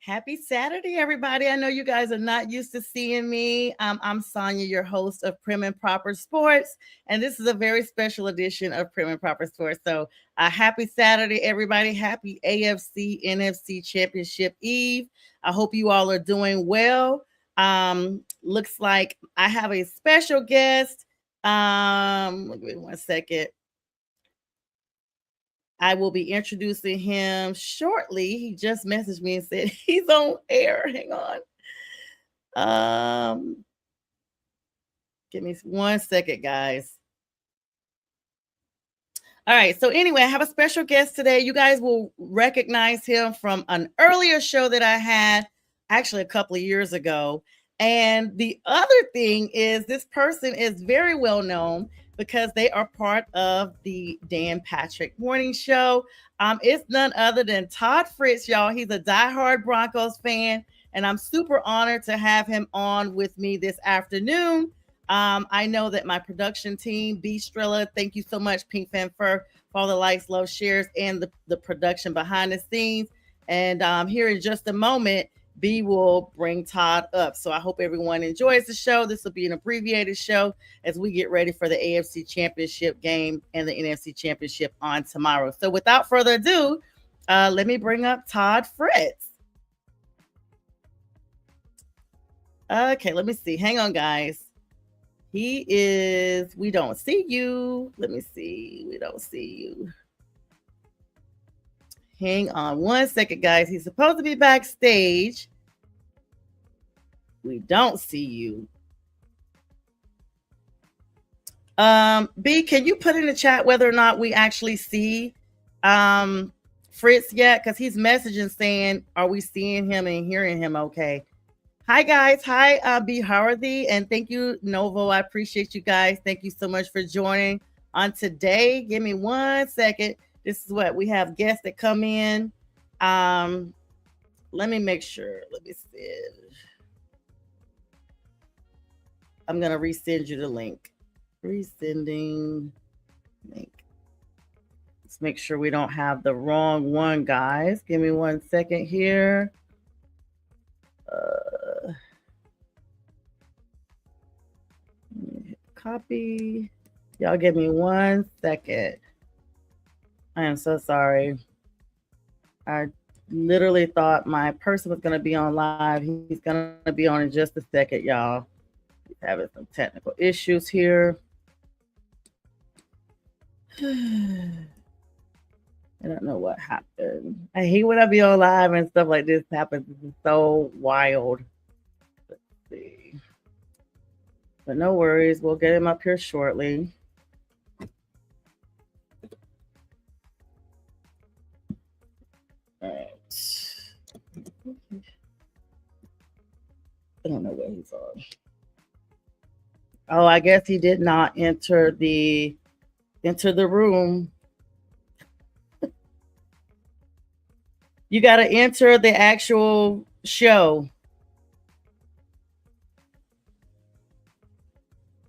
Happy Saturday, everybody. I know you guys are not used to seeing me. I'm Sonja, your host of Prim and Proper Sports, and this is a very special edition of Prim and Proper Sports. So, happy Saturday, everybody. Happy AFC NFC Championship Eve. I hope you all are doing well. Looks like I have a special guest. Give me one second. I will be introducing him shortly. He just messaged me and said he's on air. Hang on. Give me one second, guys. All right. So anyway, I have a special guest today. You guys will recognize him from an earlier show that I had actually a couple of years ago. And the other thing is this person is very well known because they are part of the Dan Patrick Morning Show. It's none other than Todd Fritz, y'all. He's a diehard Broncos fan, and I'm super honored to have him on with me this afternoon. I know that my production team, B Strella, thank you so much, Pink Fan Fur, for all the likes, love, shares, and the production behind the scenes. And here in just a moment, B will bring Todd up. So I hope everyone enjoys the show. This will be an abbreviated show as we get ready for the AFC Championship game and the NFC Championship on tomorrow. So without further ado, let me bring up Todd Fritz. Okay, let me see. Hang on, guys. We don't see you. Let me see. We don't see you. Hang on one second, guys. He's supposed to be backstage. We don't see you. B, can you put in the chat whether or not we actually see Fritz yet? Because he's messaging saying, are we seeing him and hearing him okay? Hi, guys. Hi, B. Harthy. And thank you, Novo. I appreciate you guys. Thank you so much for joining on today. Give me one second. This is what we have guests that come in. Let me make sure. Let me see. I'm going to resend you the link. Resending link. Let's make sure we don't have the wrong one, guys. Give me one second here. Copy. Y'all give me one second. I am so sorry. I literally thought my person was going to be on live. He's going to be on in just a second, y'all. He's having some technical issues here. I don't know what happened. I hate when I be on live and stuff like this happens. This is so wild. Let's see. But no worries. We'll get him up here shortly. All right. I don't know where he's on. Oh, I guess he did not enter the room. You got to enter the actual show.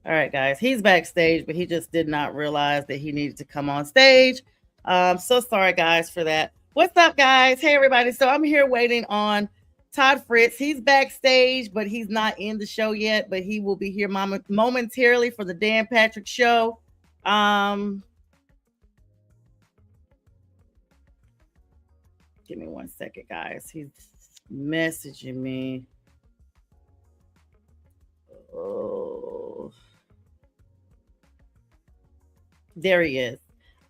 All right, guys. He's backstage, but he just did not realize that he needed to come on stage. So sorry, guys, for that. What's up, guys? Hey, everybody. So I'm here waiting on Todd Fritz. He's backstage, but he's not in the show yet, but he will be here momentarily for the Dan Patrick Show. Give me one second, guys. He's messaging me. Oh. There he is.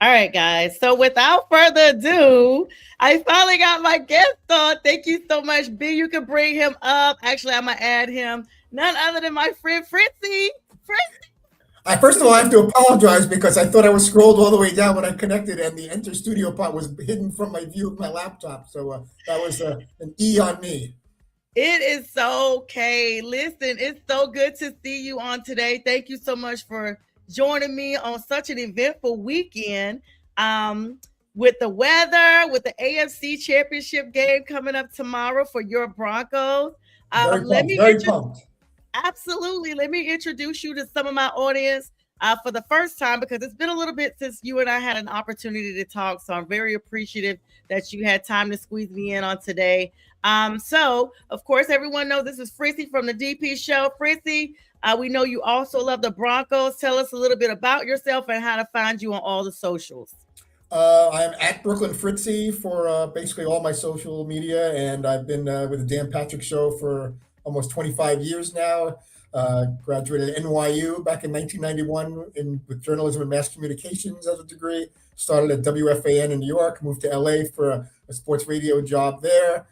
All right, guys. So without further ado, I finally got my guest on. Thank you so much, B. You can bring him up. Actually, I'm going to add him. None other than my friend Fritzy. First of all, I have to apologize because I thought I was scrolled all the way down when I connected and the enter studio part was hidden from my view of my laptop. So that was an E on me. It is okay. Listen, it's so good to see you on today. Thank you so much for joining me on such an eventful weekend. With the weather, with the AFC Championship game coming up tomorrow for your Broncos. Very pumped. Absolutely. Let me introduce you to some of my audience. for the first time because it's been a little bit since you and I had an opportunity to talk. So I'm very appreciative that you had time to squeeze me in on today. So of course, everyone knows this is Fritzy from the DP Show. Fritzy, we know you also love the Broncos. Tell us a little bit about yourself and how to find you on all the socials. I'm at Brooklyn Fritzy for basically all my social media, and I've been with the Dan Patrick Show for almost 25 years now. Graduated at NYU back in 1991 with journalism and mass communications as a degree. Started at WFAN in New York, moved to LA for a sports radio job there.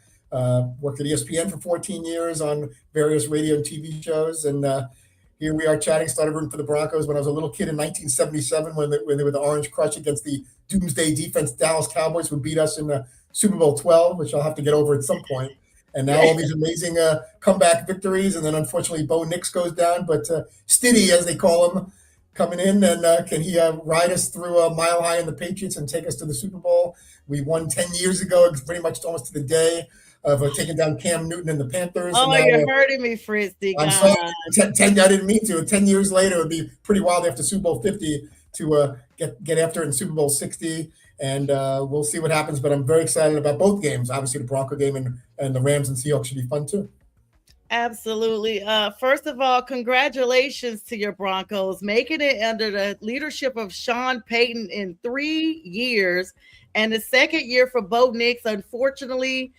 Worked at ESPN for 14 years on various radio and TV shows, and here we are chatting. Started rooting for the Broncos when I was a little kid in 1977 when they were the Orange Crush against the Doomsday Defense Dallas Cowboys, who beat us in the Super Bowl 12, which I'll have to get over at some point. And now all these amazing comeback victories, and then unfortunately Bo Nix goes down, but Stiddy, as they call him, coming in, and can he ride us through a mile high in the Patriots and take us to the Super Bowl? We won 10 years ago, pretty much almost to the day of taking down Cam Newton and the Panthers. Oh, and you're hurting me, Fritzy. I'm sorry. 10, I didn't mean to. 10 years later, it would be pretty wild after Super Bowl 50 to get after it in Super Bowl 60. And we'll see what happens. But I'm very excited about both games. Obviously, the Bronco game and the Rams and Seahawks should be fun, too. Absolutely. First of all, congratulations to your Broncos making it under the leadership of Sean Payton in 3 years. And the second year for Bo Nix, unfortunately,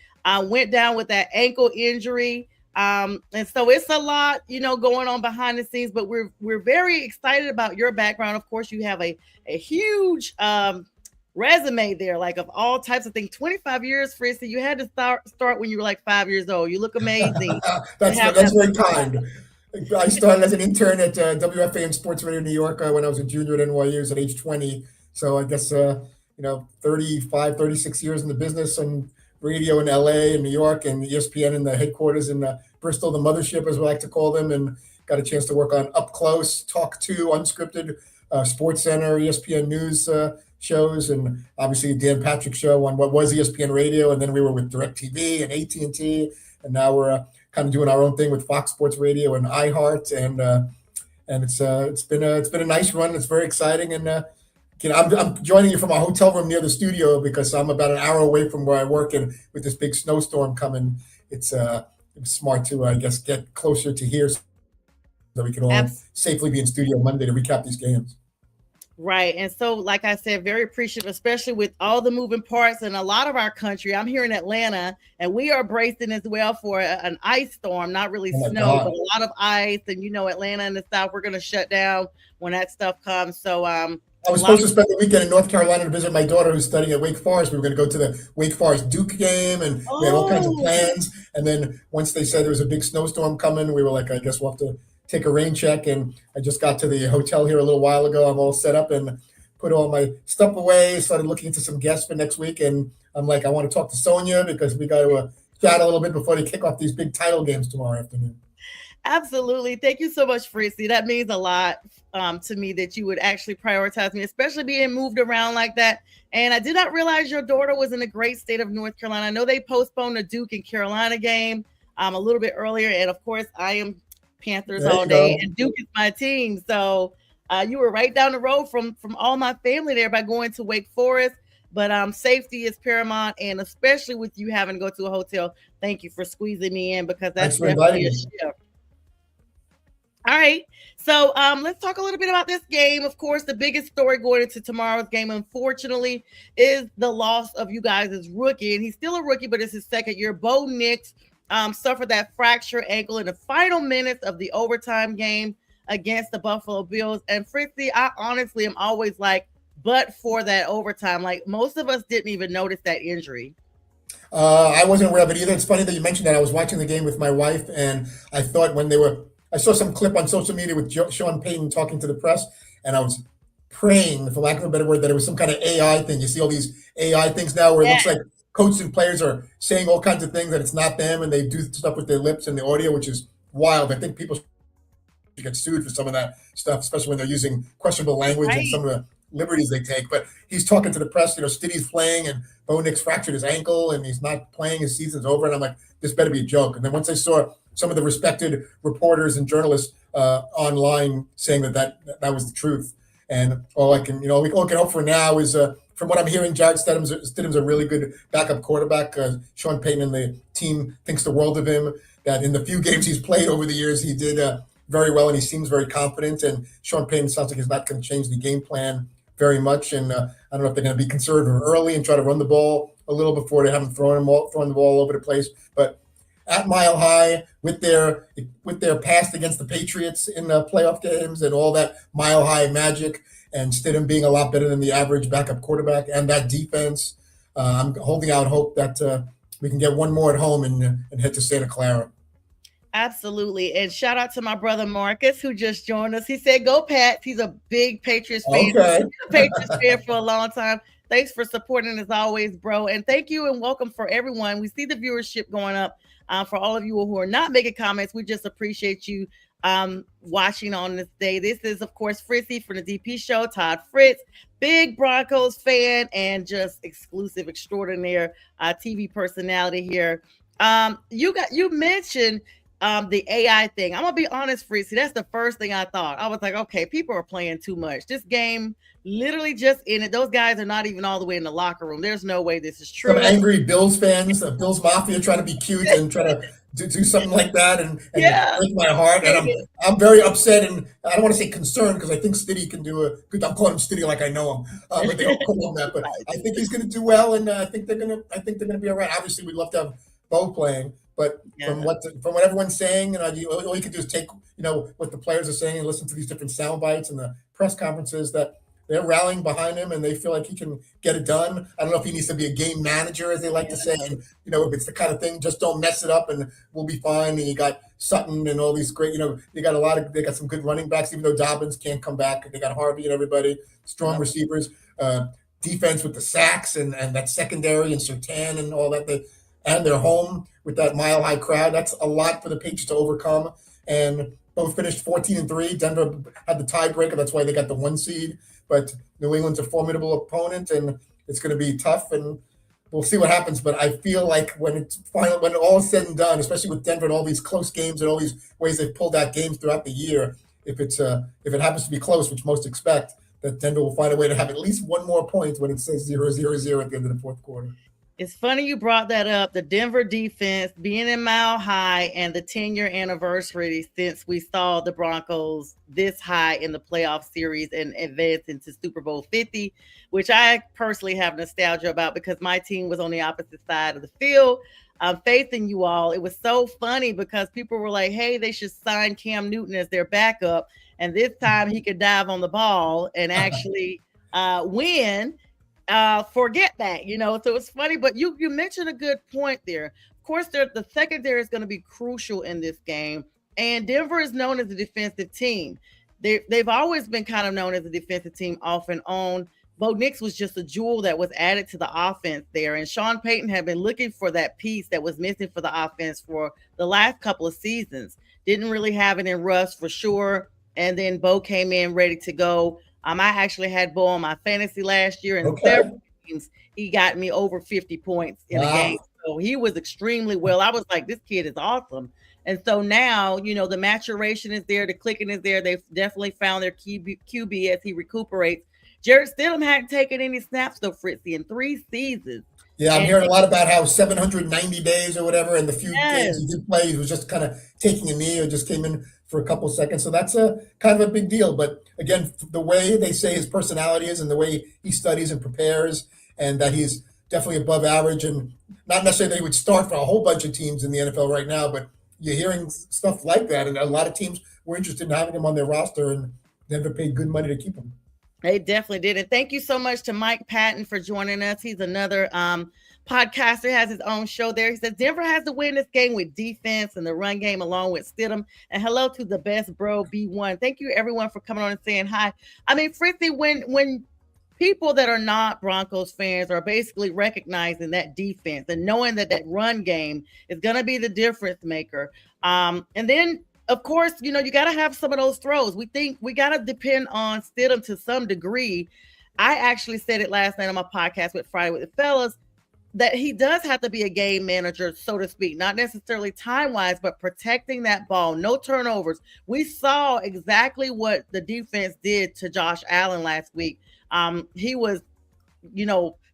went down with that ankle injury. And so it's a lot, going on behind the scenes, but we're very excited about your background. Of course, you have a huge resume there, like of all types of things. 25 years, Fritzy. You had to start when you were like 5 years old. You look amazing. That's very kind. I started as an intern at WFAN Sports Radio New York when I was a junior at NYU at age 20. So I guess, 35, 36 years in the business and radio in LA and New York and ESPN in the headquarters in Bristol, the mothership, as we like to call them, and got a chance to work on Up Close, Talk To, Unscripted, Sports Center, ESPN News shows, and obviously Dan Patrick Show on what was ESPN Radio, and then we were with DirecTV and AT&T, and now we're kind of doing our own thing with Fox Sports Radio and iHeart, and it's been a nice run. It's very exciting, and I'm joining you from a hotel room near the studio because I'm about an hour away from where I work, and with this big snowstorm coming, it's smart to, I guess, get closer to here so that we can all safely be in studio Monday to recap these games. Right. And so, like I said, very appreciative, especially with all the moving parts in a lot of our country. I'm here in Atlanta, and we are bracing as well for an ice storm, not really snow, but a lot of ice. And, Atlanta and the South, we're going to shut down when that stuff comes. So, I was supposed to spend the weekend in North Carolina to visit my daughter who's studying at Wake Forest. We were going to go to the Wake Forest Duke game, and we had all kinds of plans. And then once they said there was a big snowstorm coming, we were like, I guess we'll have to take a rain check. And I just got to the hotel here a little while ago. I'm all set up and put all my stuff away, started looking into some guests for next week. And I'm like, I want to talk to Sonja because we got to chat a little bit before they kick off these big title games tomorrow afternoon. Absolutely. Thank you so much, Fritzy. That means a lot to me that you would actually prioritize me, especially being moved around like that. And I did not realize your daughter was in the great state of North Carolina. I know they postponed the Duke and Carolina game a little bit earlier. And of course, I am Panthers all day, and Duke is my team. So you were right down the road from all my family there by going to Wake Forest. But safety is paramount, and especially with you having to go to a hotel. Thank you for squeezing me in because that's definitely a shift. All right. So let's talk a little bit about this game. Of course, the biggest story going into tomorrow's game, unfortunately, is the loss of you guys' rookie. And he's still a rookie, but it's his second year. Bo Nix suffered that fractured ankle in the final minutes of the overtime game against the Buffalo Bills. And Fritzy, I honestly am always like, but for that overtime, like most of us didn't even notice that injury. I wasn't aware of it either. It's funny that you mentioned that. I was watching the game with my wife, and I thought I saw some clip on social media with Sean Payton talking to the press, and I was praying, for lack of a better word, that it was some kind of AI thing. You see all these AI things now where it looks like coaches and players are saying all kinds of things that it's not them, and they do stuff with their lips and the audio, which is wild. I think people should get sued for some of that stuff, especially when they're using questionable language and some of the liberties they take. But he's talking to the press, Stiddy's playing, and Bo Nix fractured his ankle, and he's not playing, his season's over. And I'm like, this better be a joke. And then once I saw some of the respected reporters and journalists online saying that was the truth. And all I can, we all can hope for now is, from what I'm hearing, Jared Stidham's a really good backup quarterback. Sean Payton and the team thinks the world of him. That in the few games he's played over the years, he did very well, and he seems very confident. And Sean Payton sounds like he's not going to change the game plan very much. And I don't know if they're going to be conservative early and try to run the ball a little before they haven't throwing the ball all over the place. But at Mile High, with their past against the Patriots in the playoff games and all that Mile High magic, and Stidham being a lot better than the average backup quarterback, and that defense, I'm holding out hope that we can get one more at home and head to Santa Clara. Absolutely. And shout out to my brother Marcus, who just joined us. He said, "Go Pats." He's a big Patriots fan. Okay. Patriots fan for a long time. Thanks for supporting as always, bro. And thank you and welcome for everyone. We see the viewership going up. For all of you who are not making comments, we just appreciate you watching on this day. This is, of course, Fritzy from the DP show, Todd Fritz, big Broncos fan and just exclusive extraordinaire TV personality here. You mentioned the AI thing. I'm gonna be honest, Fritzy, that's the first thing I thought. I was like, okay, people are playing too much. This game literally just in it. Those guys are not even all the way in the locker room. There's no way this is true. Some angry Bills fans, Bills Mafia, trying to be cute and try to do something like that and break my heart. And I'm very upset, and I don't want to say concerned because I think Stiddy can do a good. I'm calling him Stiddy like I know him, but they don't call him that. But I think he's going to do well, and I think they're going to be all right. Obviously, we'd love to have Bo playing, but from what everyone's saying, and all you can do is take what the players are saying and listen to these different sound bites and the press conferences that they're rallying behind him and they feel like he can get it done. I don't know if he needs to be a game manager, as they like to say. And, if it's the kind of thing, just don't mess it up and we'll be fine. And you got Sutton and all these great, they got some good running backs, even though Dobbins can't come back. They got Harvey and everybody, strong receivers, defense with the sacks and that secondary and Surtain and all that. And they're home with that Mile High crowd. That's a lot for the Patriots to overcome. And both finished 14-3. Denver had the tiebreaker. That's why they got the 1 seed. But New England's a formidable opponent, and it's going to be tough, and we'll see what happens. But I feel like when all is said and done, especially with Denver and all these close games and all these ways they've pulled out games throughout the year, if it happens to be close, which most expect, that Denver will find a way to have at least one more point when it says 0-0-0 at the end of the fourth quarter. It's funny you brought that up, the Denver defense being in Mile High and the 10-year anniversary since we saw the Broncos this high in the playoff series and advance into Super Bowl 50, which I personally have nostalgia about because my team was on the opposite side of the field. Faith in you all. It was so funny because people were like, hey, they should sign Cam Newton as their backup. And this time he could dive on the ball and actually win. Forget that, so it's funny, but you mentioned a good point there. Of course, the secondary is going to be crucial in this game, and Denver is known as a defensive team. They've always been kind of known as a defensive team off and on. Bo Nix was just a jewel that was added to the offense there, and Sean Payton had been looking for that piece that was missing for the offense for the last couple of seasons. Didn't really have it in Russ for sure, and then Bo came in ready to go. I actually had Bo on my fantasy last year, and several games he got me over 50 points in a game. So he was extremely well. I was like, this kid is awesome. And so now, the maturation is there, the clicking is there. They've definitely found their QB as he recuperates. Jared Stidham hadn't taken any snaps though, Fritzy, in 3 seasons. Yeah, I'm hearing a lot about how 790 days or whatever, and the few games he did play, he was just kind of taking a knee or just came in for a couple seconds. So that's a kind of a big deal. But again, the way they say his personality is and the way he studies and prepares, and that he's definitely above average, and not necessarily that he would start for a whole bunch of teams in the NFL right now, but you're hearing stuff like that. And a lot of teams were interested in having him on their roster, and Denver paid good money to keep him. They definitely did. And thank you so much to Mike Patton for joining us. He's another podcaster, has his own show there. He says Denver has to win this game with defense and the run game along with Stidham. And hello to the best bro, B1. Thank you everyone for coming on and saying hi. I mean, Fritzy, when people that are not Broncos fans are basically recognizing that defense and knowing that run game is going to be the difference maker. And then of course, you got to have some of those throws. We think we got to depend on Stidham to some degree. I actually said it last night on my podcast with Friday with the Fellas. that he does have to be a game manager, so to speak, not necessarily time wise, but protecting that ball, no turnovers. We saw exactly what the defense did to Josh Allen last week. He was,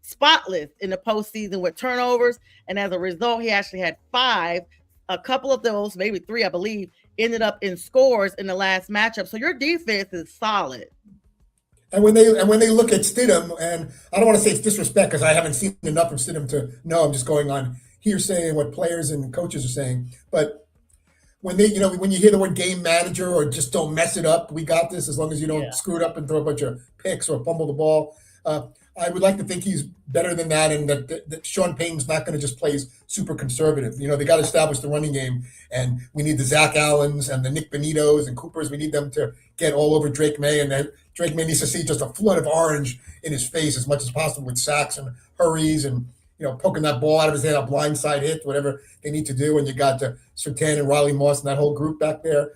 spotless in the postseason with turnovers, and as a result, he actually had five. A couple of those, maybe three, I believe, ended up in scores in the last matchup. So your defense is solid. And when they look at Stidham, and I don't want to say it's disrespect because I haven't seen enough of Stidham to know. I'm just going on hearsay and what players and coaches are saying. But when you hear the word game manager or just don't mess it up, we got this as long as you don't Yeah. screw it up and throw a bunch of picks or fumble the ball. I would like to think he's better than that, and that Sean Payton's not going to just play super conservative. They got to establish the running game, and we need the Zach Allens and the Nick Benitos and Coopers. We need them to get all over Drake May, and then Drake May needs to see just a flood of orange in his face as much as possible with sacks and hurries and poking that ball out of his hand, a blindside hit, whatever they need to do. And you got Sertan and Riley Moss and that whole group back there.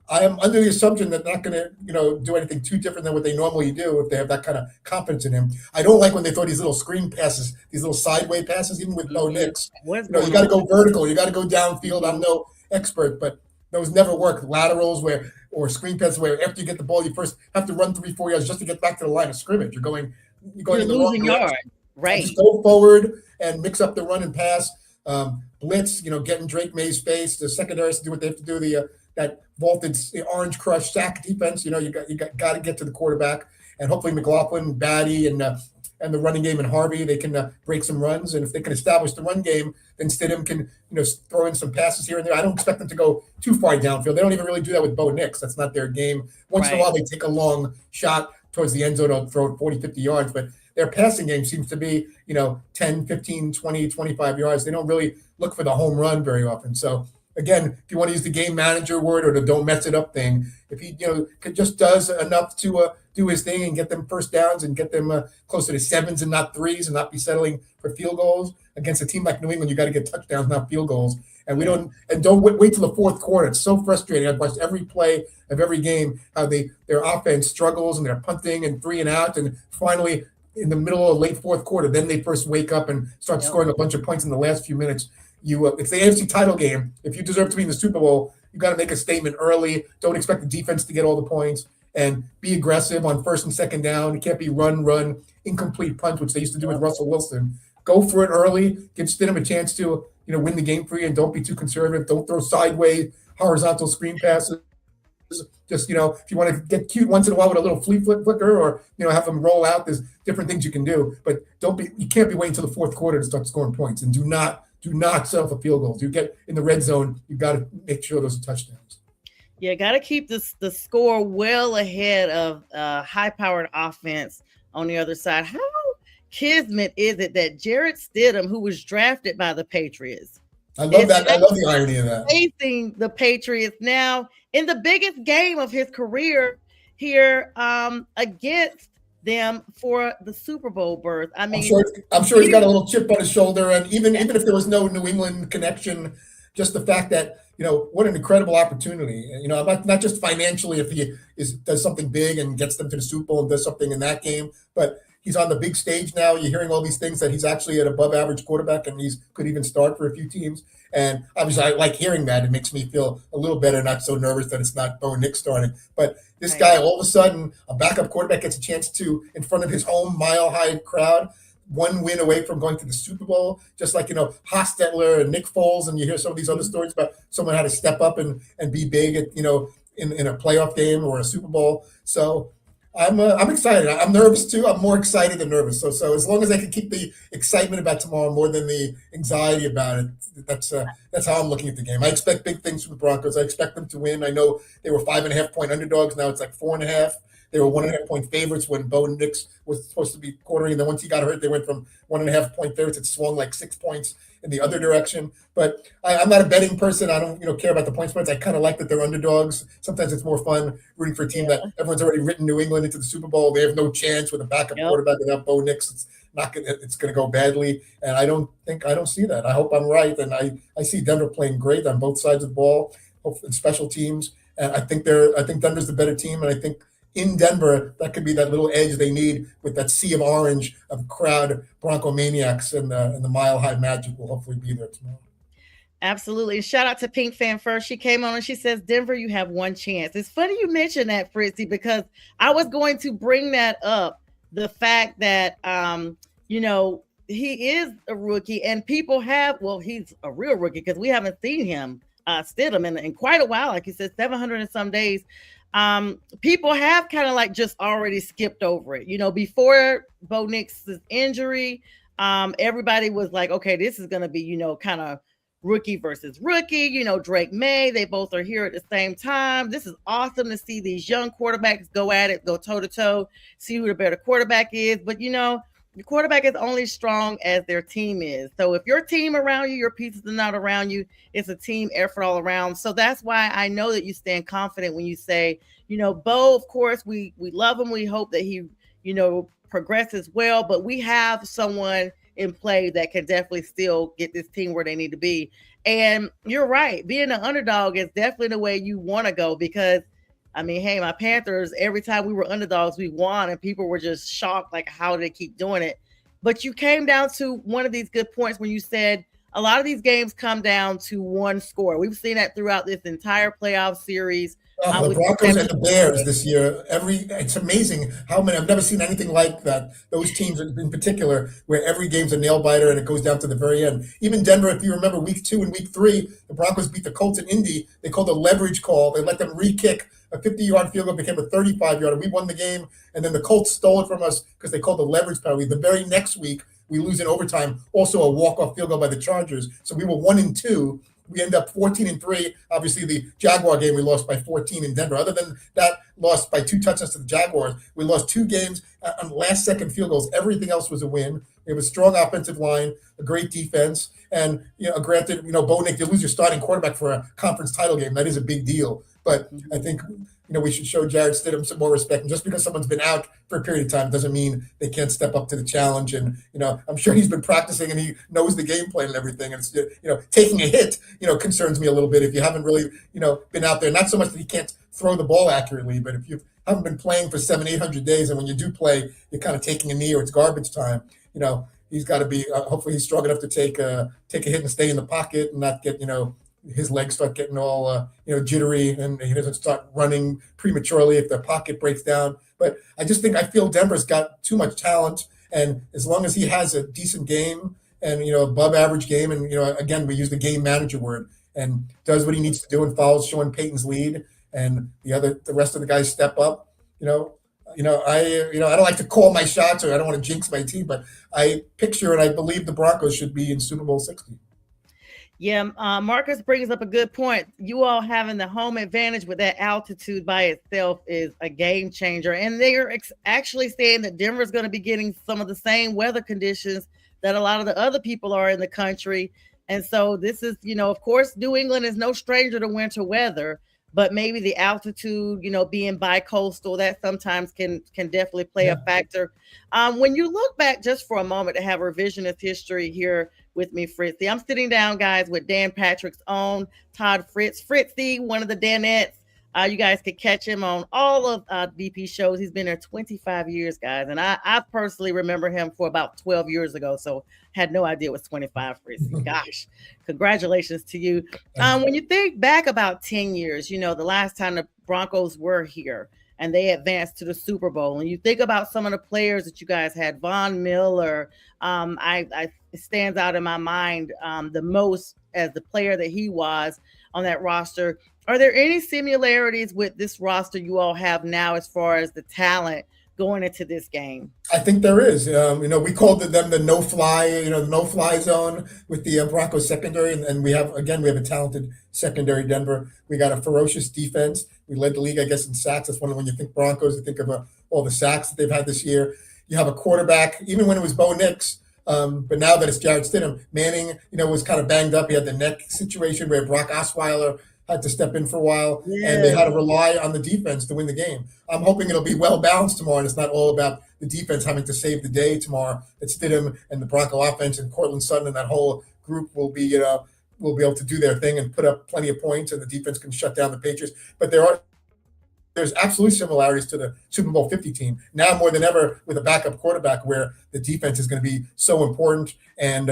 I am under the assumption that they're not going to, do anything too different than what they normally do if they have that kind of confidence in him. I don't like when they throw these little screen passes, these little sideway passes, even with Bo Nix. What's You got to go vertical. You got to go downfield. I'm no expert, but those never work. Laterals or screen passes where after you get the ball, you first have to run 3-4 yards just to get back to the line of scrimmage. You're going You're in the wrong losing direction. yard, right? Just go forward and mix up the run and pass. Blitz, getting Drake May's face. The secondary has to do what they have to do. That vaulted orange crush sack defense. You got to get to the quarterback, and hopefully McLaughlin, Batty, and the running game and Harvey, they can break some runs. And if they can establish the run game, then Stidham can throw in some passes here and there. I don't expect them to go too far downfield. They don't even really do that with Bo Nix. That's not their game. Once in a while, they take a long shot towards the end zone, they'll throw it 40, 50 yards, but their passing game seems to be, 10, 15, 20, 25 yards. They don't really look for the home run very often. So again, if you want to use the game manager word or the don't mess it up thing, if he, just does enough to do his thing and get them first downs and get them closer to sevens and not threes and not be settling for field goals against a team like New England, you got to get touchdowns, not field goals. And don't wait till the fourth quarter. It's so frustrating. I've watched every play of every game, how their offense struggles and they're punting and 3 and out. And finally, in the middle of late fourth quarter, then they first wake up and start scoring a bunch of points in the last few minutes. It's the AFC title game. If you deserve to be in the Super Bowl, you got to make a statement early. Don't expect the defense to get all the points and be aggressive on first and second down. It can't be run, incomplete punt, which they used to do with Russell Wilson. Go for it early. Give Stidham a chance to, win the game for you, and don't be too conservative. Don't throw sideways, horizontal screen passes. Just, if you want to get cute once in a while with a little flea flicker or, have them roll out, there's different things you can do. But you can't be waiting until the fourth quarter to start scoring points. And do not settle for field goals. You get in the red zone, you got to make sure those are touchdowns. Yeah, got to keep the score well ahead of high-powered offense on the other side. How kismet is it that Jarrett Stidham, who was drafted by the Patriots, I love that. I love the irony of that. Facing the Patriots now in the biggest game of his career here against them for the Super Bowl berth. I mean, I'm sure he's got a little chip on his shoulder, and even if there was no New England connection, just the fact that what an incredible opportunity. Not just financially if he does something big and gets them to the Super Bowl and does something in that game, but he's on the big stage now. You're hearing all these things that he's actually an above average quarterback and he's could even start for a few teams. And obviously I like hearing that. It makes me feel a little better, not so nervous that it's not Bo Nix starting. But this guy, all of a sudden, a backup quarterback gets a chance to, in front of his home mile-high crowd, one win away from going to the Super Bowl, just like, Hostetler and Nick Foles, and you hear some of these other stories about someone had to step up and be big at, in a playoff game or a Super Bowl. So I'm excited. I'm nervous too. I'm more excited than nervous. So as long as I can keep the excitement about tomorrow more than the anxiety about it, that's how I'm looking at the game. I expect big things from the Broncos. I expect them to win. I know they were 5.5 point underdogs. Now it's like 4.5. They were 1.5 point favorites when Bo Nix was supposed to be quartering. And then once he got hurt, they went from 1.5 point favorites. It swung like 6 points in the other direction. But I'm not a betting person. I don't care about the point spreads. I kind of like that they're underdogs. Sometimes it's more fun rooting for a team that everyone's already written New England into the Super Bowl. They have no chance with a backup quarterback without Bo Nix. It's going to go badly. And I don't see that. I hope I'm right. And I see Denver playing great on both sides of the ball, hopefully special teams. And I think Denver's the better team. And I think in Denver, that could be that little edge they need with that sea of orange of crowd Bronco maniacs, and the Mile High Magic will hopefully be there tomorrow. Absolutely. Shout out to Pink Fan First. She came on and she says, Denver, you have one chance. It's funny you mentioned that, Fritzy, because I was going to bring that up. The fact that, you know, he is a rookie and people have, well, he's a real rookie because we haven't seen him, Stidham in quite a while. Like you said, 700 and some days. People have kind of like just already skipped over it. You know, before Bo Nix's injury, everybody was like, okay, this is going to be, you know, kind of rookie versus rookie. You know, Drake May, they both are here at the same time. This is awesome to see these young quarterbacks go at it, go toe to toe, see who the better quarterback is. But, you know, the quarterback is only strong as their team is. So if your team around you, your pieces are not around you, it's a team effort all around. So that's why I know that you stand confident when you say, you know, Bo, of course, we love him. We hope that he, you know, progresses well, but we have someone in play that can definitely still get this team where they need to be. And you're right, being an underdog is definitely the way you want to go because I mean, hey, my Panthers, every time we were underdogs, we won, and people were just shocked, like, how do they keep doing it? But you came down to one of these good points when you said a lot of these games come down to one score. We've seen that throughout this entire playoff series. The Broncos and the Bears this year. It's amazing how many. I've never seen anything like that. Those teams in particular, where every game's a nail biter and it goes down to the very end. Even Denver, if you remember, week 2 and week 3, the Broncos beat the Colts in Indy. They called a leverage call. They let them re-kick a 50-yard field goal, became a 35-yard, and we won the game. And then the Colts stole it from us because they called the leverage penalty. The very next week, we lose in overtime. Also, a walk-off field goal by the Chargers. So we were 1-2. We end up 14-3. Obviously, the Jaguar game, we lost by 14 in Denver. Other than that, lost by 2 touchdowns to the Jaguars. We lost 2 games on last-second field goals. Everything else was a win. We have a strong offensive line, a great defense, and granted, Bo Nix, you lose your starting quarterback for a conference title game. That is a big deal. But I think we should show Jarrett Stidham some more respect. And just because someone's been out for a period of time doesn't mean they can't step up to the challenge. And I'm sure he's been practicing and he knows the game plan and everything. And taking a hit concerns me a little bit if you haven't really been out there. Not so much that he can't throw the ball accurately, but if you haven't been playing for 700-800 days, and when you do play, you're kind of taking a knee or it's garbage time. He's got to be. Hopefully, he's strong enough to take a hit and stay in the pocket and not get his legs start getting all jittery, and he doesn't start running prematurely if the pocket breaks down. But I feel Denver's got too much talent, and as long as he has a decent game and above average game, and again, we use the game manager word, and does what he needs to do and follows Sean Payton's lead, and the rest of the guys step up. I don't like to call my shots, or I don't want to jinx my team, but I picture and I believe the Broncos should be in Super Bowl 60. Yeah, Marcus brings up a good point. You all having the home advantage with that altitude by itself is a game changer. And they're actually saying that Denver's going to be getting some of the same weather conditions that a lot of the other people are in the country. And so this is, of course, New England is no stranger to winter weather, but maybe the altitude, being bi-coastal, that sometimes can definitely play a factor. When you look back just for a moment to have revisionist history here with me, Fritzy, I'm sitting down, guys, with Dan Patrick's own Todd Fritzy, one of the Danettes. You guys could catch him on all of DP shows. He's been there 25 years, guys. And I personally remember him for about 12 years ago. So had no idea it was 25, Fritzy. Gosh, congratulations to you. When you think back about 10 years, the last time the Broncos were here and they advanced to the Super Bowl, and you think about some of the players that you guys had, Von Miller, it stands out in my mind the most as the player that he was on that roster. Are there any similarities with this roster you all have now as far as the talent going into this game? I think there is. We called them the no-fly, no-fly zone with the Broncos secondary, and we have a talented secondary. Denver, we got a ferocious defense. We led the league, I guess, in sacks. That's when you think Broncos, you think of all the sacks that they've had this year. You have a quarterback, even when it was Bo Nix. But now that it's Jarrett Stidham, Manning, was kind of banged up. He had the neck situation where Brock Osweiler had to step in for a while, and they had to rely on the defense to win the game. I'm hoping it'll be well balanced tomorrow, and it's not all about the defense having to save the day tomorrow. That Stidham and the Bronco offense and Cortland Sutton and that whole group will be able to do their thing and put up plenty of points, and the defense can shut down the Patriots. But there are there's absolutely similarities to the Super Bowl 50 team now more than ever with a backup quarterback, where the defense is going to be so important. And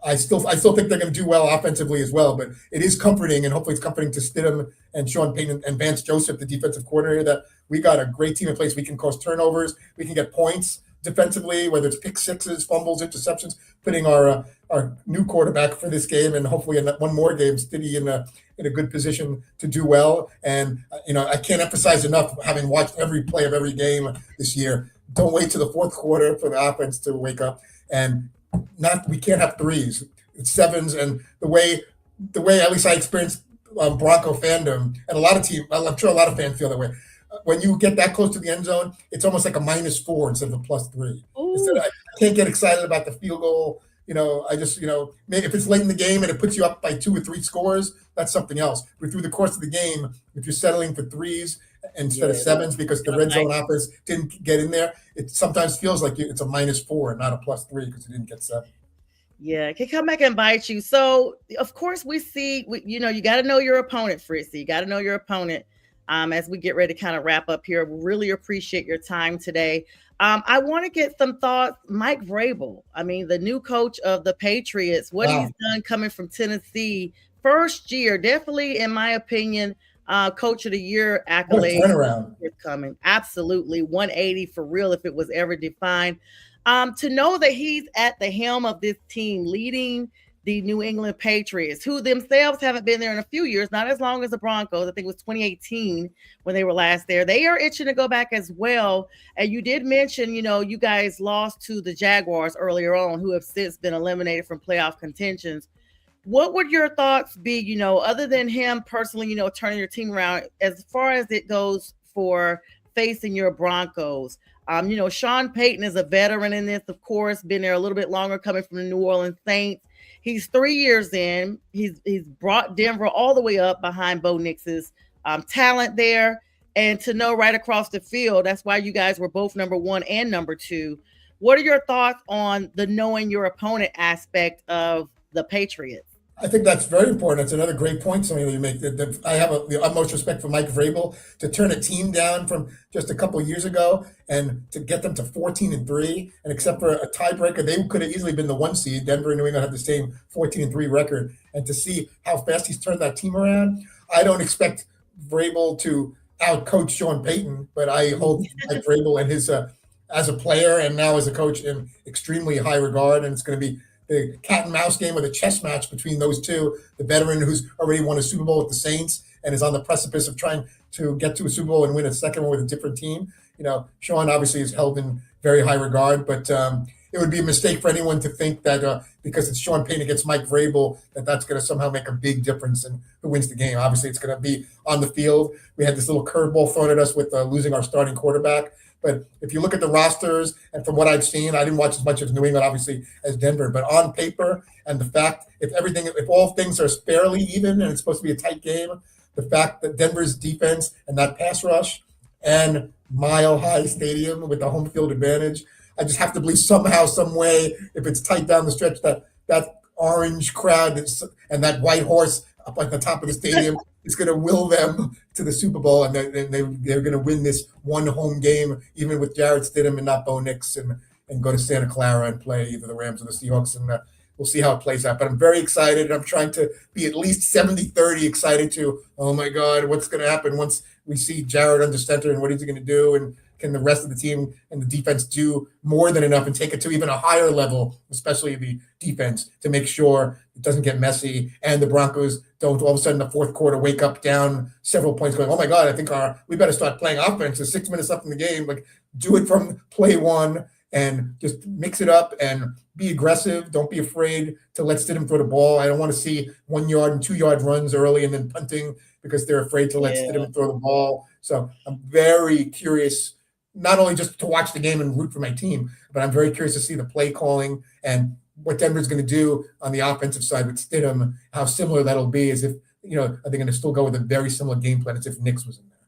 I still think they're going to do well offensively as well. But it is comforting, and hopefully it's comforting to Stidham and Sean Payton and Vance Joseph, the defensive coordinator, that we got a great team in place. We can cause turnovers, we can get points defensively, whether it's pick sixes, fumbles, interceptions. Putting our new quarterback for this game, and hopefully in one more game, Stiddy in a good position to do well. And I can't emphasize enough, having watched every play of every game this year, don't wait to the fourth quarter for the offense to wake up. And we can't have threes, it's sevens. And the way at least I experienced Bronco fandom, and a lot of teams, I'm sure a lot of fans feel that way. When you get that close to the end zone, it's almost like a -4 instead of a +3. I can't get excited about the field goal. I just, maybe if it's late in the game and it puts you up by 2 or 3 scores, that's something else. But through the course of the game, if you're settling for threes instead of sevens because the red zone offense didn't get in there, it sometimes feels like it's a -4 and not a +3 because you didn't get 7. Yeah, it can come back and bite you. So, of course, you got to know your opponent, Fritzy. You got to know your opponent. As we get ready to kind of wrap up here, really appreciate your time today. I want to get some thoughts. Mike Vrabel, the new coach of the Patriots, what he's done coming from Tennessee, first year, definitely, in my opinion, coach of the year accolade. Turnaround. Coming. Absolutely. 180 for real, if it was ever defined. To know that he's at the helm of this team, leading the New England Patriots, who themselves haven't been there in a few years, not as long as the Broncos. I think it was 2018 when they were last there. They are itching to go back as well. And you did mention, you guys lost to the Jaguars earlier on, who have since been eliminated from playoff contentions. What would your thoughts be, other than him personally, turning your team around, as far as it goes for facing your Broncos? Sean Payton is a veteran in this, of course, been there a little bit longer, coming from the New Orleans Saints. He's 3 years in. He's brought Denver all the way up behind Bo Nix's talent there. And to know right across the field, that's why you guys were both number 1 and number 2. What are your thoughts on the knowing your opponent aspect of the Patriots? I think that's very important. That's another great point, Sonja, that you make. I have the utmost respect for Mike Vrabel to turn a team down from just a couple of years ago and to get them to 14-3. And except for a tiebreaker, they could have easily been the 1 seed. Denver and New England have the same 14-3 record. And to see how fast he's turned that team around, I don't expect Vrabel to out-coach Sean Payton, but I hold Mike Vrabel and his as a player and now as a coach in extremely high regard. And it's going to be the cat and mouse game, or the chess match between those two. The veteran who's already won a Super Bowl with the Saints and is on the precipice of trying to get to a Super Bowl and win a second one with a different team. Sean obviously is held in very high regard, but it would be a mistake for anyone to think that because it's Sean Payton against Mike Vrabel, that's going to somehow make a big difference in who wins the game. Obviously, it's going to be on the field. We had this little curveball thrown at us with losing our starting quarterback. But if you look at the rosters, and from what I've seen, I didn't watch as much of New England, obviously, as Denver, but on paper, and the fact, if all things are fairly even and it's supposed to be a tight game, the fact that Denver's defense and that pass rush and Mile High Stadium with the home field advantage, I just have to believe somehow, some way, if it's tight down the stretch, that orange crowd and that white horse up at the top of the stadium is going to will them to the Super Bowl, and they're going to win this one home game, even with Jarrett Stidham and not Bo Nix, and go to Santa Clara and play either the Rams or the Seahawks, and we'll see how it plays out. But I'm very excited. I'm trying to be at least 70-30 excited to, oh my God, what's going to happen once we see Jarrett under center, and what is he going to do, and can the rest of the team and the defense do more than enough and take it to even a higher level, especially the defense, to make sure it doesn't get messy and the Broncos don't all of a sudden in the fourth quarter wake up down several points going, oh my God, I think we better start playing offense. There's 6 minutes left in the game. Like, do it from play one and just mix it up and be aggressive. Don't be afraid to let Stidham throw the ball. I don't want to see 1 yard and 2 yard runs early and then punting because they're afraid to let Stidham throw the ball. So I'm very curious, not only just to watch the game and root for my team, but I'm very curious to see the play calling and what Denver's going to do on the offensive side with Stidham, how similar that'll be, as if, are they going to still go with a very similar game plan as if Nix was in there?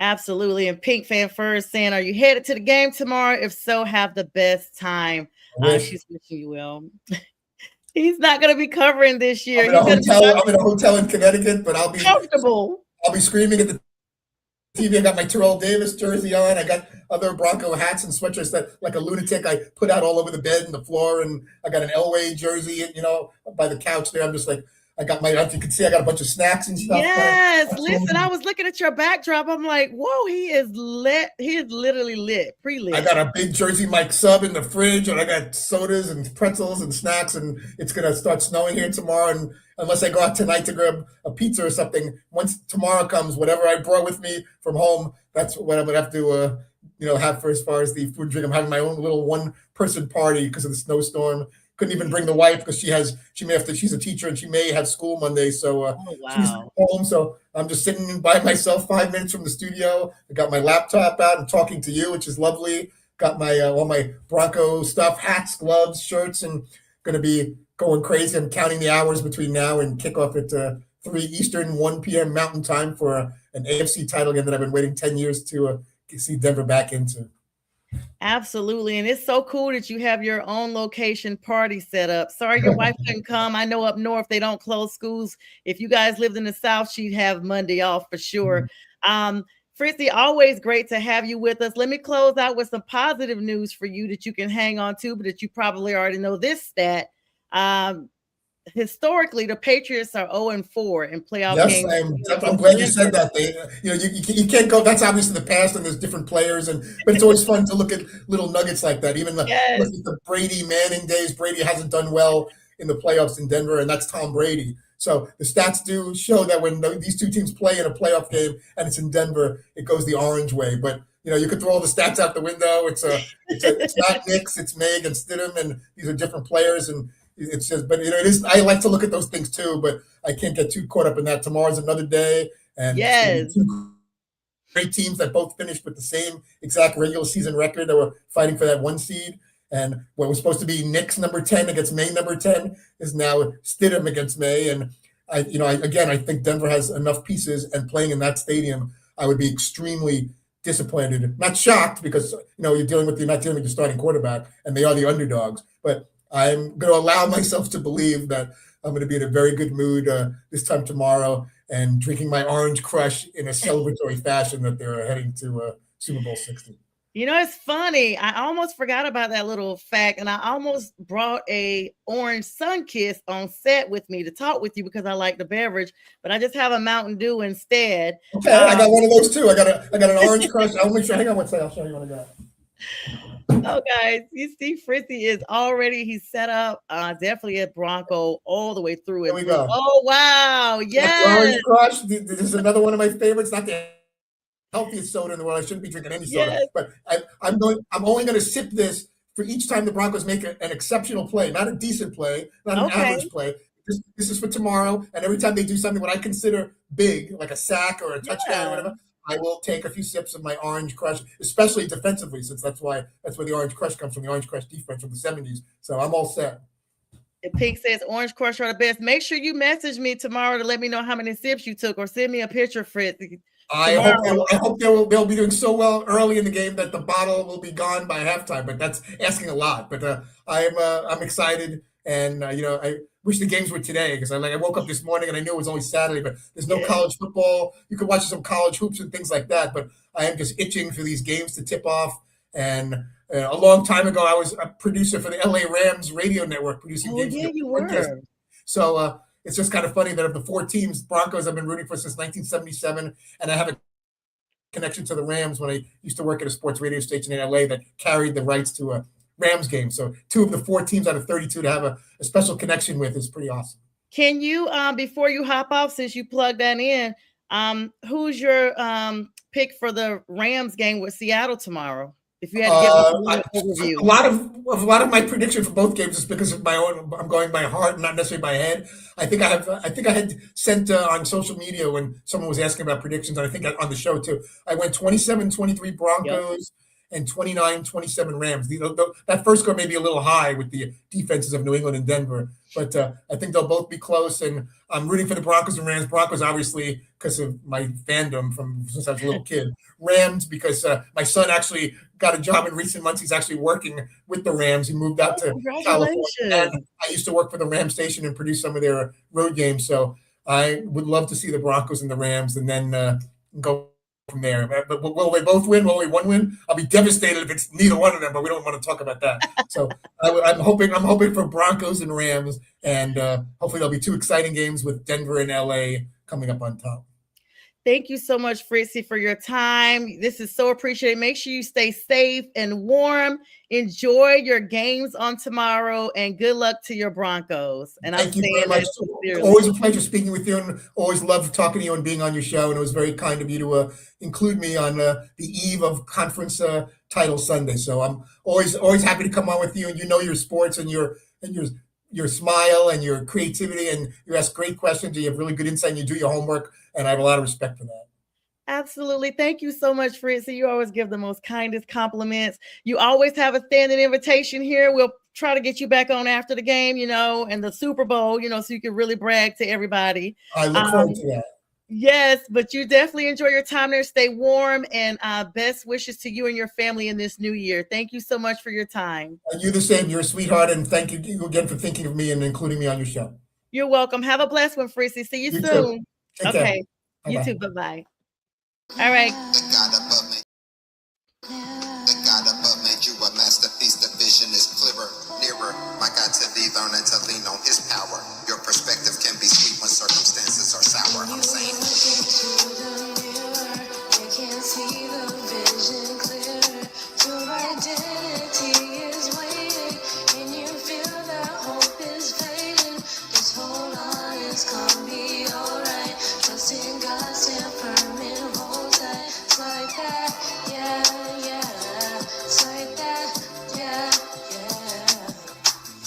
Absolutely. And Pink Fan First saying, are you headed to the game tomorrow? If so, have the best time. She's wishing you well. He's not going to be covering this year. I'm in a hotel in Connecticut, but I'll be comfortable. I'll be screaming at the TV. I got my Terrell Davis jersey on. I got other Bronco hats and sweatshirts that, like a lunatic, I put out all over the bed and the floor. And I got an Elway jersey, by the couch there. I'm just like, I got as you can see, I got a bunch of snacks and stuff. Yes. Listen, I was looking at your backdrop. I'm like, whoa, he is lit. He is literally lit, pre-lit. I got a big Jersey Mike sub in the fridge, and I got sodas and pretzels and snacks, and it's going to start snowing here tomorrow. And unless I go out tonight to grab a pizza or something, once tomorrow comes, whatever I brought with me from home, that's what I'm going to have to, have for as far as the food and drink. I'm having my own little one-person party because of the snowstorm. Couldn't even bring the wife because she's a teacher and she may have school Monday. So she's home. So I'm just sitting by myself 5 minutes from the studio. I got my laptop out and talking to you, which is lovely. Got my all my Bronco stuff, hats, gloves, shirts, and going to be going crazy. I'm counting the hours between now and kickoff at 3 Eastern, 1 p.m. Mountain Time for an AFC title game that I've been waiting 10 years to see Denver back into. Absolutely. And it's so cool that you have your own location party set up. Sorry your wife couldn't come. I know up north they don't close schools. If you guys lived in the South, she'd have Monday off for sure. Fritzy, always great to have you with us. Let me close out with some positive news for you that you can hang on to, but that you probably already know this stat. Historically, the Patriots are 0-4 in playoff games. I'm glad you said that. You can't go. That's obviously the past, and there's different players, but it's always fun to look at little nuggets like that. Even look at the Brady Manning days. Brady hasn't done well in the playoffs in Denver, and that's Tom Brady. So the stats do show that when these two teams play in a playoff game and it's in Denver, it goes the orange way. But you could throw all the stats out the window. It's not Knicks, it's May against Stidham, and these are different players and. It's just, but it is. I like to look at those things too, but I can't get too caught up in that. Tomorrow's another day, and two great teams that both finished with the same exact regular season record that were fighting for that 1 seed. And what was supposed to be Knicks number 10 against May number 10 is now Stidham against May. And I think Denver has enough pieces, and playing in that stadium, I would be extremely disappointed. Not shocked because you're not dealing with your starting quarterback, and they are the underdogs, but. I'm going to allow myself to believe that I'm going to be in a very good mood this time tomorrow and drinking my Orange Crush in a celebratory fashion that they're heading to Super Bowl 60. It's funny. I almost forgot about that little fact, and I almost brought a orange Sunkiss on set with me to talk with you because I like the beverage, but I just have a Mountain Dew instead. Okay, I got one of those too. I got an Orange Crush. I'll make sure. Hang on one second. I'll show you what I got. Oh, guys, you see Fritzy is already, he's set up definitely at Bronco all the way through it. There we go. Oh, wow. Yes. Orange Crush. This is another one of my favorites. Not the healthiest soda in the world. I shouldn't be drinking any soda, but I'm only going to sip this for each time the Broncos make an exceptional play, not a decent play, not an average play. This is for tomorrow, and every time they do something what I consider big, like a sack or a touchdown or whatever, I will take a few sips of my Orange Crush, especially defensively, since that's where the Orange Crush comes from, the Orange Crush defense from the 70s. So I'm all set. Pink says Orange Crush are the best. Make sure you message me tomorrow to let me know how many sips you took, or send me a picture, Frit. I hope they'll be doing so well early in the game that the bottle will be gone by halftime. But that's asking a lot. But I'm excited, and I wish the games were today because I woke up this morning and I knew it was only Saturday. But there's no college football. You could watch some college hoops and things like that. But I am just itching for these games to tip off. And a long time ago, I was a producer for the LA Rams radio network, producing games. Yeah, you were. So it's just kind of funny that of the 4 teams, Broncos I've been rooting for since 1977, and I have a connection to the Rams when I used to work at a sports radio station in LA that carried the rights to a Rams game. So 2 of the 4 teams out of 32 to have a special connection with is pretty awesome. Can you, before you hop off, since you plugged that in, who's your pick for the Rams game with Seattle tomorrow? If you had to give us an overview. A lot of my prediction for both games is because of my own. I'm going by heart, not necessarily by head. I think I had sent on social media when someone was asking about predictions, and I think on the show too. I went 27-23 Broncos and 29-27 Rams. That first score may be a little high with the defenses of New England and Denver, but I think they'll both be close. And I'm rooting for the Broncos and Rams. Broncos, obviously, because of my fandom from since I was a little kid. Rams, because my son actually got a job in recent months. He's actually working with the Rams. He moved out to California. And I used to work for the Ram station and produce some of their road games. So I would love to see the Broncos and the Rams, and then go from there. But will they both win? Will only one win? I'll be devastated if it's neither one of them. But we don't want to talk about that. So I'm hoping for Broncos and Rams, and hopefully there'll be two exciting games with Denver and LA coming up on top. Thank you so much, Fritzy, for your time. This is so appreciated. Make sure you stay safe and warm. Enjoy your games on tomorrow, and good luck to your Broncos. And Thank you very much. Always a pleasure speaking with you, and always love talking to you and being on your show. And it was very kind of you to include me on the eve of conference title Sunday. So I'm always happy to come on with you. And you know your sports and your smile and your creativity, and you ask great questions. And you have really good insight. And you do your homework, and I have a lot of respect for that. Absolutely. Thank you so much, Fritzy. You always give the most kindest compliments. You always have a standing invitation here. We'll try to get you back on after the game, and the Super Bowl, so you can really brag to everybody. I look forward to that. Yes, but you definitely enjoy your time there. Stay warm, and best wishes to you and your family in this new year. Thank you so much for your time. And you the same. You're a sweetheart, and thank you again for thinking of me and including me on your show. You're welcome. Have a blessed one, Fritzy. See you soon. Okay. Bye-bye. You too. Bye-bye. All right. The God above made you a masterpiece. The vision is clearer, nearer. My God, to thee, learning to lean on his power. Your perspective can be sweet when circumstances are sour. I'm saying. You can see the vision clearer. Your identity is waiting, and you feel that hope is fading. Just hold on, it's gonna be alright. Trust in God, stand firm and hold tight. It's like that, yeah. It's like that, yeah.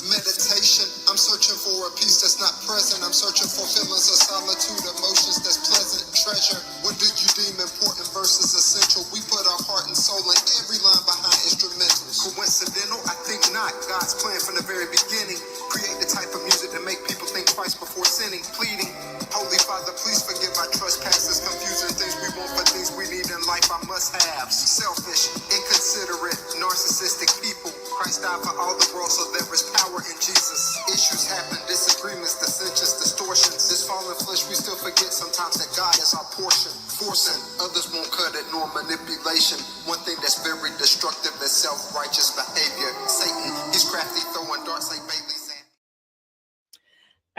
Meditation, I'm searching for a peace that's not present. I'm searching for feelings of solitude, emotions that's pleasant. Treasure, what did you deem important versus essential? We put our heart and soul in every line behind instrumentals. Coincidental? I think not. God's plan from the very beginning. Create the type of music that make people think twice before sinning. Pleading, Holy Father, please forgive our trespasses. Confusing things we want for things we need in life, our must-haves. Selfish, inconsiderate, narcissistic people. Christ died for all the world, so there is power in Jesus. Issues happen, disagreements, dissensions, distortions. This fallen flesh, we still forget sometimes that God is our portion. Forcing, others won't cut it, nor manipulation. One thing that's very destructive is self-righteous behavior. Satan, he's crafty, throwing darts like Bailey's.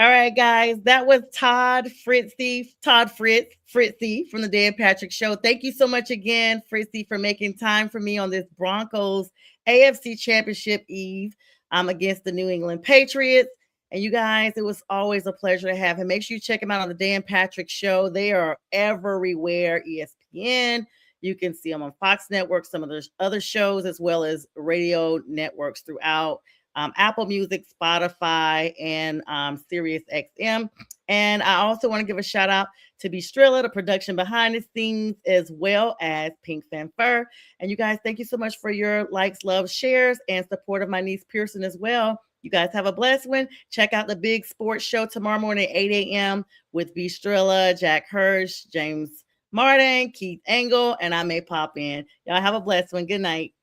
All right, guys, that was Todd Fritzy from the Dan Patrick Show. Thank you so much again, Fritzy, for making time for me on this Broncos AFC Championship Eve against the New England Patriots. And you guys, it was always a pleasure to have him. Make sure you check him out on the Dan Patrick Show. They are everywhere, ESPN. You can see them on Fox Network, some of the other shows, as well as radio networks throughout. Apple Music, Spotify, and Sirius XM. And I also want to give a shout out to Bistrilla, the production behind the scenes, as well as Pink Fanfur. And you guys, thank you so much for your likes, love, shares, and support of my niece Pearson as well. You guys have a blessed one. Check out the big sports show tomorrow morning at 8 a.m. with Bistrilla, Jack Hirsch, James Martin, Keith Engel, and I may pop in. Y'all have a blessed one. Good night.